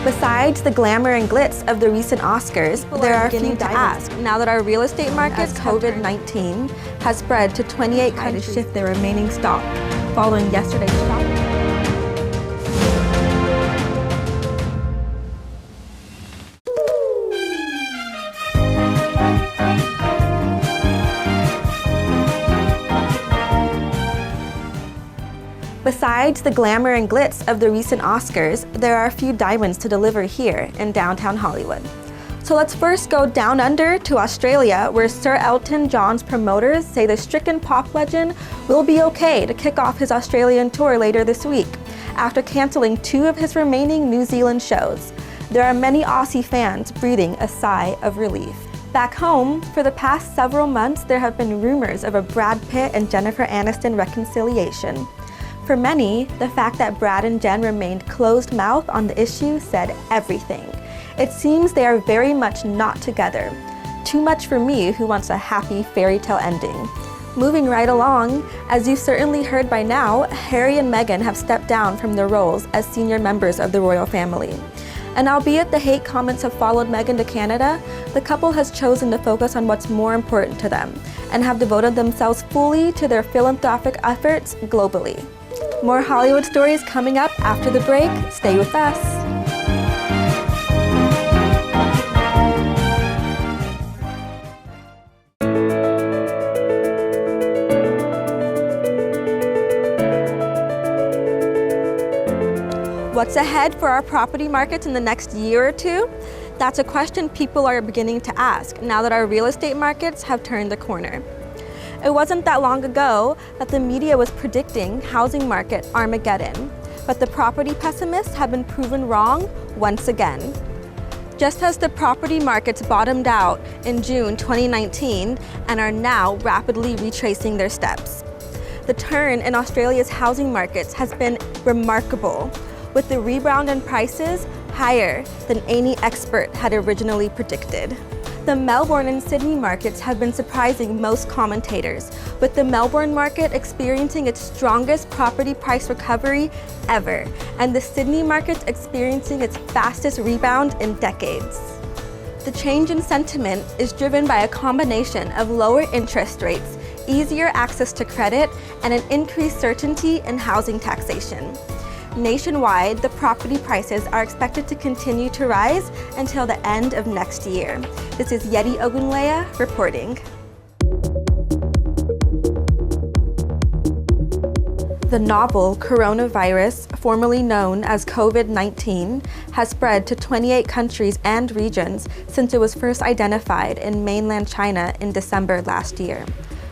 Besides the glamour and glitz of the recent Oscars, there are beginning to ask, now that our real estate market's COVID-19 has spread to 28 countries, to shift their remaining stock following yesterday's shock. Besides the glamour and glitz of the recent Oscars, there are a few diamonds to deliver here in downtown Hollywood. So let's first go down under to Australia, where Sir Elton John's promoters say the stricken pop legend will be okay to kick off his Australian tour later this week, after cancelling 2 of his remaining New Zealand shows. There are many Aussie fans breathing a sigh of relief. Back home, for the past several months, there have been rumors of a Brad Pitt and Jennifer Aniston reconciliation. For many, the fact that Brad and Jen remained closed-mouthed on the issue said everything. It seems they are very much not together. Too much for me, who wants a happy fairy tale ending. Moving right along, as you've certainly heard by now, Harry and Meghan have stepped down from their roles as senior members of the royal family. And albeit the hate comments have followed Meghan to Canada, the couple has chosen to focus on what's more important to them and have devoted themselves fully to their philanthropic efforts globally. More Hollywood stories coming up after the break. Stay with us. What's ahead for our property markets in the next year or two? That's a question people are beginning to ask now that our real estate markets have turned the corner. It wasn't that long ago that the media was predicting housing market Armageddon, but the property pessimists have been proven wrong once again. Just as the property markets bottomed out in June 2019 and are now rapidly retracing their steps. The turn in Australia's housing markets has been remarkable, with the rebound in prices higher than any expert had originally predicted. The Melbourne and Sydney markets have been surprising most commentators, with the Melbourne market experiencing its strongest property price recovery ever, and the Sydney market experiencing its fastest rebound in decades. The change in sentiment is driven by a combination of lower interest rates, easier access to credit, and an increased certainty in housing taxation. Nationwide, the property prices are expected to continue to rise until the end of next year. This is Yettie Ogunleye reporting. The novel coronavirus, formerly known as COVID-19, has spread to 28 countries and regions since it was first identified in mainland China in December last year.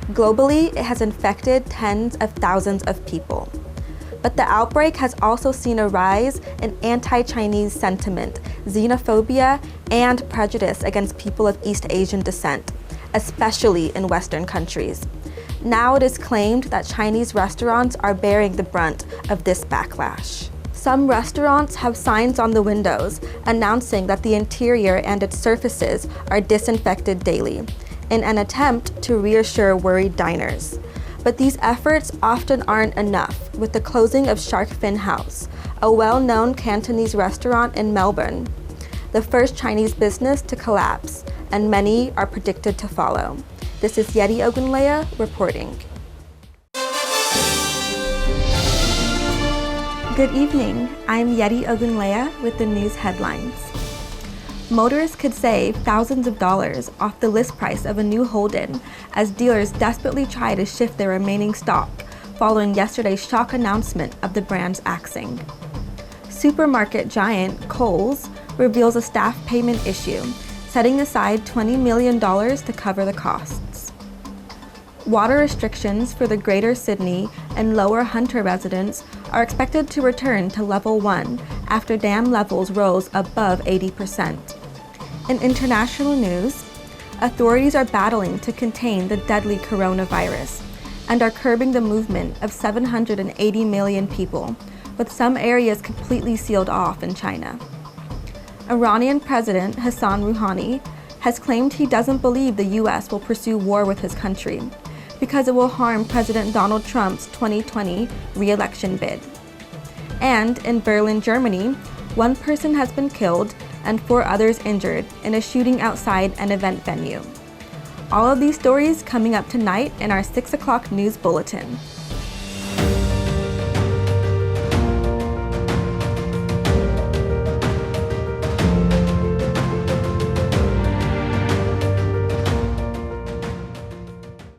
Globally, it has infected tens of thousands of people. But the outbreak has also seen a rise in anti-Chinese sentiment, xenophobia, and prejudice against people of East Asian descent, especially in Western countries. Now it is claimed that Chinese restaurants are bearing the brunt of this backlash. Some restaurants have signs on the windows announcing that the interior and its surfaces are disinfected daily, in an attempt to reassure worried diners. But these efforts often aren't enough, with the closing of Shark Fin House, a well-known Cantonese restaurant in Melbourne, the first Chinese business to collapse, and many are predicted to follow. This is Yettie Ogunleye reporting. Good evening, I'm Yettie Ogunleye with the news headlines. Motorists could save thousands of dollars off the list price of a new Holden as dealers desperately try to shift their remaining stock following yesterday's shock announcement of the brand's axing. Supermarket giant Kohl's reveals a staff payment issue, setting aside $20 million to cover the costs. Water restrictions for the Greater Sydney and Lower Hunter residents are expected to return to level 1 after dam levels rose above 80%. In international news, authorities are battling to contain the deadly coronavirus and are curbing the movement of 780 million people, with some areas completely sealed off in China. Iranian President Hassan Rouhani has claimed he doesn't believe the US will pursue war with his country because it will harm President Donald Trump's 2020 re-election bid. And in Berlin, Germany, 1 person has been killed and 4 others injured in a shooting outside an event venue. All of these stories coming up tonight in our 6 o'clock news bulletin.